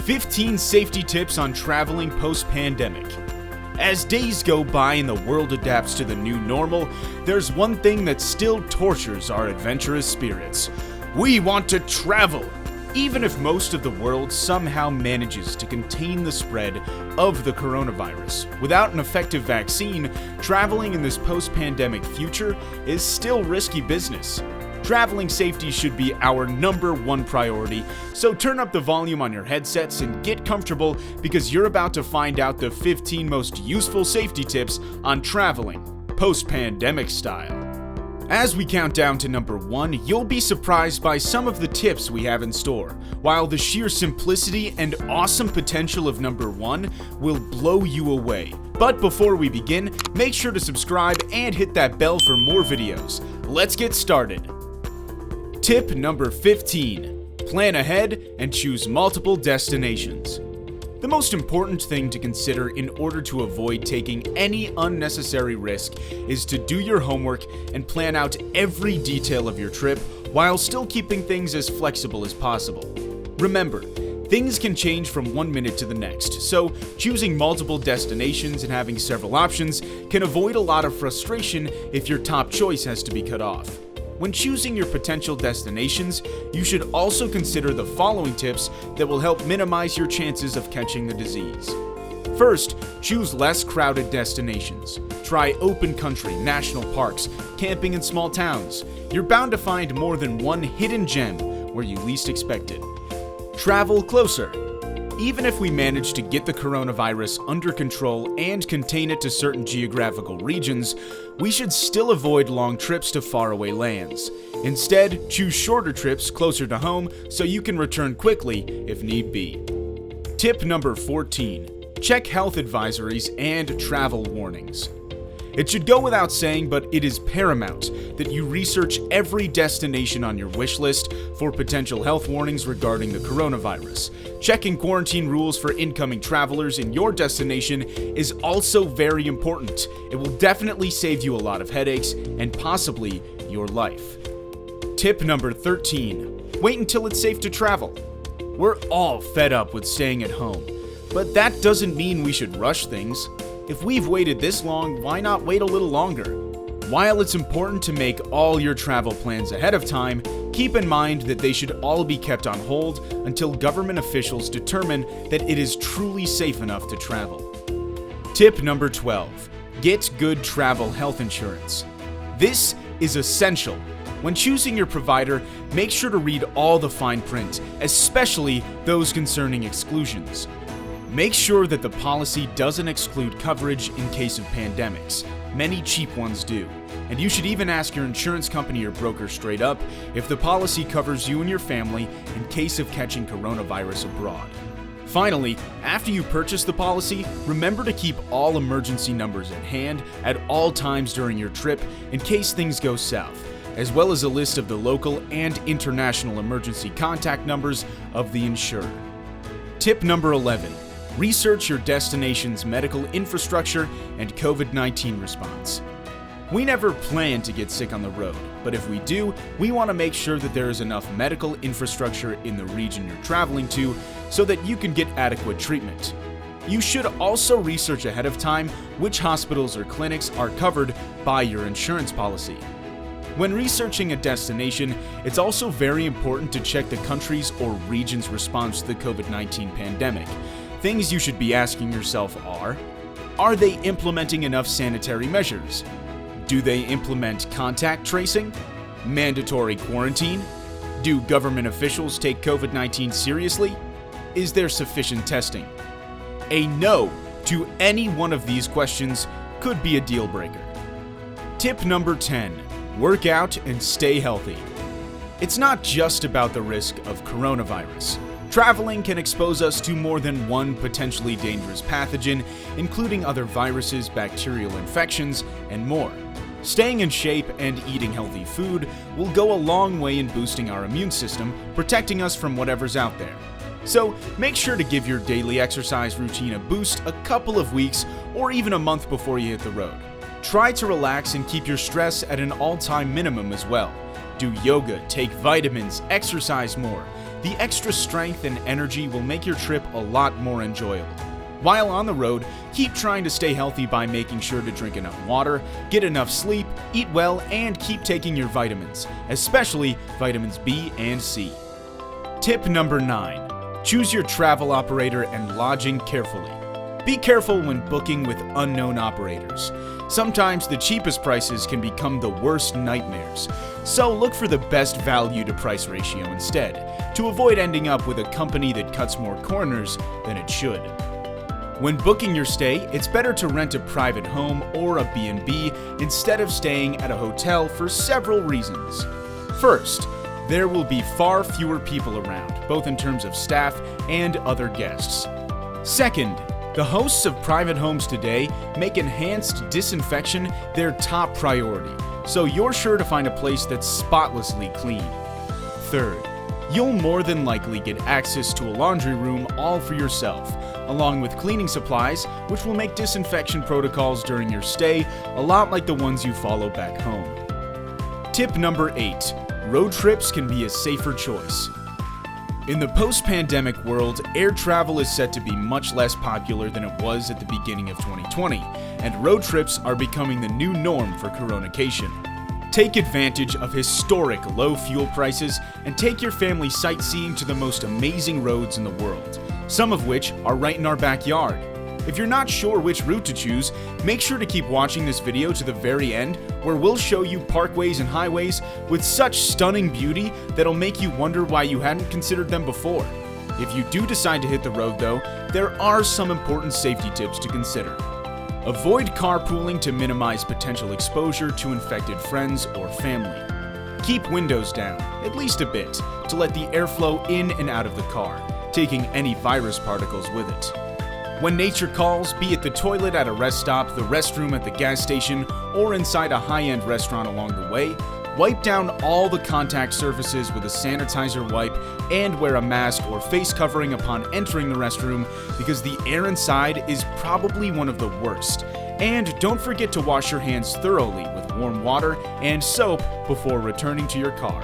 15 safety tips on traveling post-pandemic. As days go by and the world adapts to the new normal, there's one thing that still tortures our adventurous spirits. We want to travel! Even if most of the world somehow manages to contain the spread of the coronavirus, without an effective vaccine, traveling in this post-pandemic future is still risky business. Traveling safety should be our #1 priority, so turn up the volume on your headsets and get comfortable because you're about to find out the 15 most useful safety tips on traveling, post-pandemic style. As we count down to #1, you'll be surprised by some of the tips we have in store, while the sheer simplicity and awesome potential of #1 will blow you away. But before we begin, make sure to subscribe and hit that bell for more videos. Let's get started. Tip number 15. Plan ahead and choose multiple destinations. The most important thing to consider in order to avoid taking any unnecessary risk is to do your homework and plan out every detail of your trip while still keeping things as flexible as possible. Remember, things can change from one minute to the next, so choosing multiple destinations and having several options can avoid a lot of frustration if your top choice has to be cut off. When choosing your potential destinations, you should also consider the following tips that will help minimize your chances of catching the disease. First, choose less crowded destinations. Try open country, national parks, camping in small towns. You're bound to find more than one hidden gem where you least expect it. Travel closer. Even if we manage to get the coronavirus under control and contain it to certain geographical regions, we should still avoid long trips to faraway lands. Instead, choose shorter trips closer to home so you can return quickly if need be. Tip number 14. Check health advisories and travel warnings. It should go without saying, but it is paramount that you research every destination on your wish list for potential health warnings regarding the coronavirus. Checking quarantine rules for incoming travelers in your destination is also very important. It will definitely save you a lot of headaches and possibly your life. Tip number 13. Wait until it's safe to travel. We're all fed up with staying at home, but that doesn't mean we should rush things. If we've waited this long, why not wait a little longer? While it's important to make all your travel plans ahead of time, keep in mind that they should all be kept on hold until government officials determine that it is truly safe enough to travel. Tip number 12. Get good travel health insurance. This is essential. When choosing your provider, make sure to read all the fine print, especially those concerning exclusions. Make sure that the policy doesn't exclude coverage in case of pandemics. Many cheap ones do. And you should even ask your insurance company or broker straight up if the policy covers you and your family in case of catching coronavirus abroad. Finally, after you purchase the policy, remember to keep all emergency numbers at hand at all times during your trip in case things go south, as well as a list of the local and international emergency contact numbers of the insurer. Tip number 11. Research your destination's medical infrastructure and COVID-19 response. We never plan to get sick on the road, but if we do, we want to make sure that there is enough medical infrastructure in the region you're traveling to so that you can get adequate treatment. You should also research ahead of time which hospitals or clinics are covered by your insurance policy. When researching a destination, it's also very important to check the country's or region's response to the COVID-19 pandemic. Things you should be asking yourself are they implementing enough sanitary measures? Do they implement contact tracing? Mandatory quarantine? Do government officials take COVID-19 seriously? Is there sufficient testing? A no to any one of these questions could be a deal breaker. Tip number 10. Work out and stay healthy. It's not just about the risk of coronavirus. Traveling can expose us to more than one potentially dangerous pathogen, including other viruses, bacterial infections, and more. Staying in shape and eating healthy food will go a long way in boosting our immune system, protecting us from whatever's out there. So make sure to give your daily exercise routine a boost a couple of weeks or even a month before you hit the road. Try to relax and keep your stress at an all-time minimum as well. Do yoga, take vitamins, exercise more. The extra strength and energy will make your trip a lot more enjoyable. While on the road, keep trying to stay healthy by making sure to drink enough water, get enough sleep, eat well, and keep taking your vitamins, especially vitamins B and C. Tip number 9. Choose your travel operator and lodging carefully. Be careful when booking with unknown operators. Sometimes the cheapest prices can become the worst nightmares, so look for the best value to price ratio instead, to avoid ending up with a company that cuts more corners than it should. When booking your stay, it's better to rent a private home or a B&B instead of staying at a hotel for several reasons. First, there will be far fewer people around, both in terms of staff and other guests. Second, the hosts of private homes today make enhanced disinfection their top priority, so you're sure to find a place that's spotlessly clean. Third, you'll more than likely get access to a laundry room all for yourself, along with cleaning supplies, which will make disinfection protocols during your stay a lot like the ones you follow back home. Tip number 8. Road trips can be a safer choice. In the post-pandemic world, air travel is set to be much less popular than it was at the beginning of 2020, and road trips are becoming the new norm for coronacation. Take advantage of historic low fuel prices and take your family sightseeing to the most amazing roads in the world, some of which are right in our backyard. If you're not sure which route to choose, make sure to keep watching this video to the very end, where we'll show you parkways and highways with such stunning beauty that'll make you wonder why you hadn't considered them before. If you do decide to hit the road though, there are some important safety tips to consider. Avoid carpooling to minimize potential exposure to infected friends or family. Keep windows down, at least a bit, to let the airflow in and out of the car, taking any virus particles with it. When nature calls, be it the toilet at a rest stop, the restroom at the gas station, or inside a high-end restaurant along the way, wipe down all the contact surfaces with a sanitizer wipe and wear a mask or face covering upon entering the restroom because the air inside is probably one of the worst. And don't forget to wash your hands thoroughly with warm water and soap before returning to your car.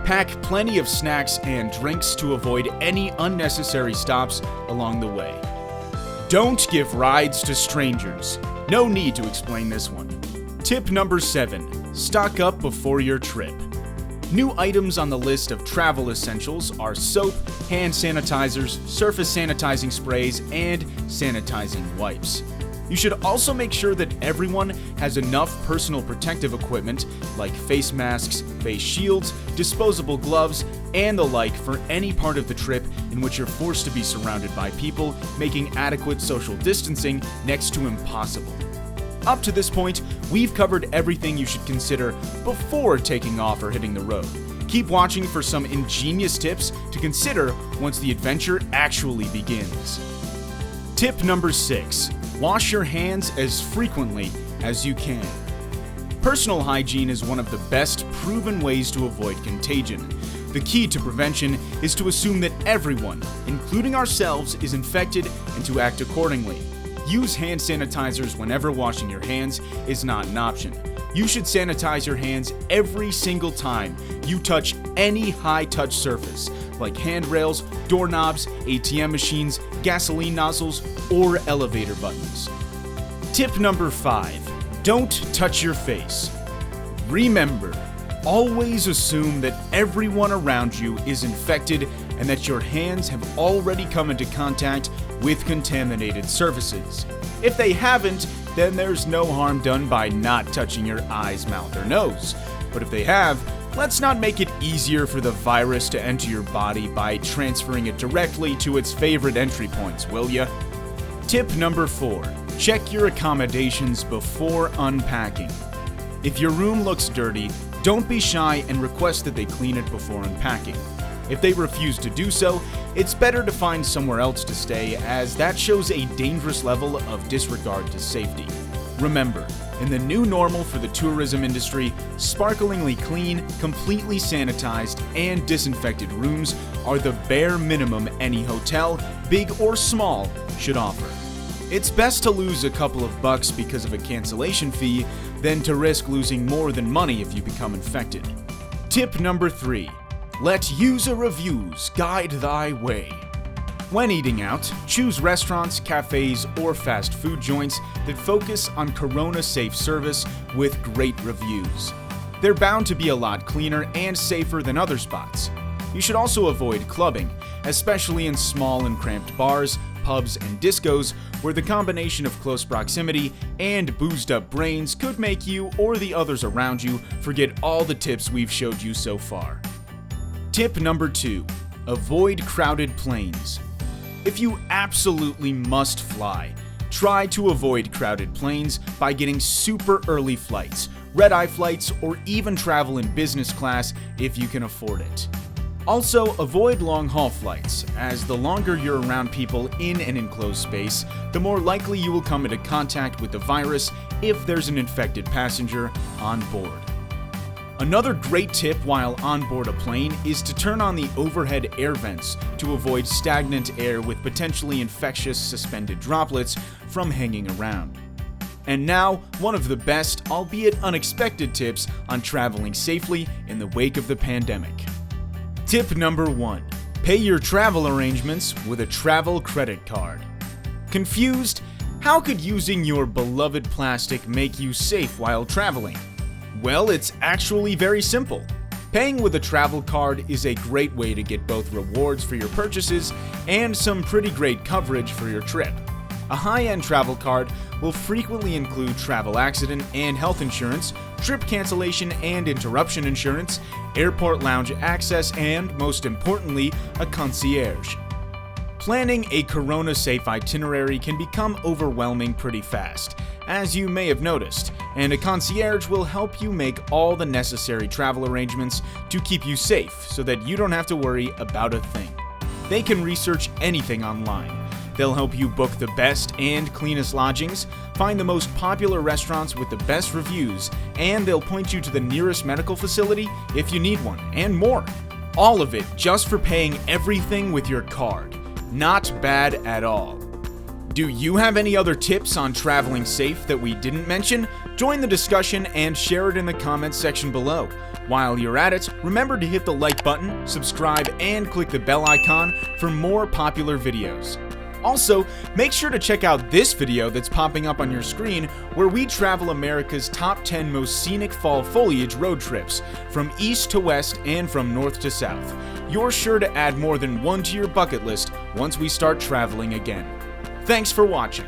Pack plenty of snacks and drinks to avoid any unnecessary stops along the way. Don't give rides to strangers. No need to explain this one. Tip number 7. Stock up before your trip. New items on the list of travel essentials are soap, hand sanitizers, surface sanitizing sprays, and sanitizing wipes. You should also make sure that everyone has enough personal protective equipment like face masks, face shields, disposable gloves, and the like for any part of the trip in which you're forced to be surrounded by people, making adequate social distancing next to impossible. Up to this point, we've covered everything you should consider before taking off or hitting the road. Keep watching for some ingenious tips to consider once the adventure actually begins. Tip number 6. Wash your hands as frequently as you can. Personal hygiene is one of the best proven ways to avoid contagion. The key to prevention is to assume that everyone, including ourselves, is infected and to act accordingly. Use hand sanitizers whenever washing your hands is not an option. You should sanitize your hands every single time you touch any high-touch surface, like handrails, doorknobs, ATM machines, gasoline nozzles, or elevator buttons. Tip number 5. Don't touch your face. Remember, always assume that everyone around you is infected and that your hands have already come into contact with contaminated surfaces. If they haven't, then there's no harm done by not touching your eyes, mouth, or nose. But if they have, let's not make it easier for the virus to enter your body by transferring it directly to its favorite entry points, will ya? Tip number 4. Check your accommodations before unpacking. If your room looks dirty, don't be shy and request that they clean it before unpacking. If they refuse to do so, it's better to find somewhere else to stay, as that shows a dangerous level of disregard to safety. Remember, in the new normal for the tourism industry, sparklingly clean, completely sanitized, and disinfected rooms are the bare minimum any hotel, big or small, should offer. It's best to lose a couple of bucks because of a cancellation fee than to risk losing more than money if you become infected. Tip number 3. Let user reviews guide thy way. When eating out, choose restaurants, cafes, or fast food joints that focus on corona-safe service with great reviews. They're bound to be a lot cleaner and safer than other spots. You should also avoid clubbing, especially in small and cramped bars, pubs, and discos where the combination of close proximity and boozed-up brains could make you or the others around you forget all the tips we've showed you so far. Tip number 2. Avoid crowded planes. If you absolutely must fly, try to avoid crowded planes by getting super early flights, red-eye flights, or even travel in business class if you can afford it. Also, avoid long-haul flights, as the longer you're around people in an enclosed space, the more likely you will come into contact with the virus if there's an infected passenger on board. Another great tip while on board a plane is to turn on the overhead air vents to avoid stagnant air with potentially infectious suspended droplets from hanging around. And now, one of the best, albeit unexpected tips on traveling safely in the wake of the pandemic. Tip number 1. Pay your travel arrangements with a travel credit card. Confused? How could using your beloved plastic make you safe while traveling? Well, it's actually very simple. Paying with a travel card is a great way to get both rewards for your purchases and some pretty great coverage for your trip. A high-end travel card will frequently include travel accident and health insurance, trip cancellation and interruption insurance, airport lounge access, and, most importantly, a concierge. Planning a corona-safe itinerary can become overwhelming pretty fast, as you may have noticed, and a concierge will help you make all the necessary travel arrangements to keep you safe so that you don't have to worry about a thing. They can research anything online. They'll help you book the best and cleanest lodgings, find the most popular restaurants with the best reviews, and they'll point you to the nearest medical facility if you need one, and more. All of it just for paying everything with your card. Not bad at all. Do you have any other tips on traveling safe that we didn't mention? Join the discussion and share it in the comments section below. While you're at it, remember to hit the like button, subscribe, and click the bell icon for more popular videos. Also, make sure to check out this video that's popping up on your screen where we travel America's top 10 most scenic fall foliage road trips, from east to west and from north to south. You're sure to add more than one to your bucket list once we start traveling again. Thanks for watching.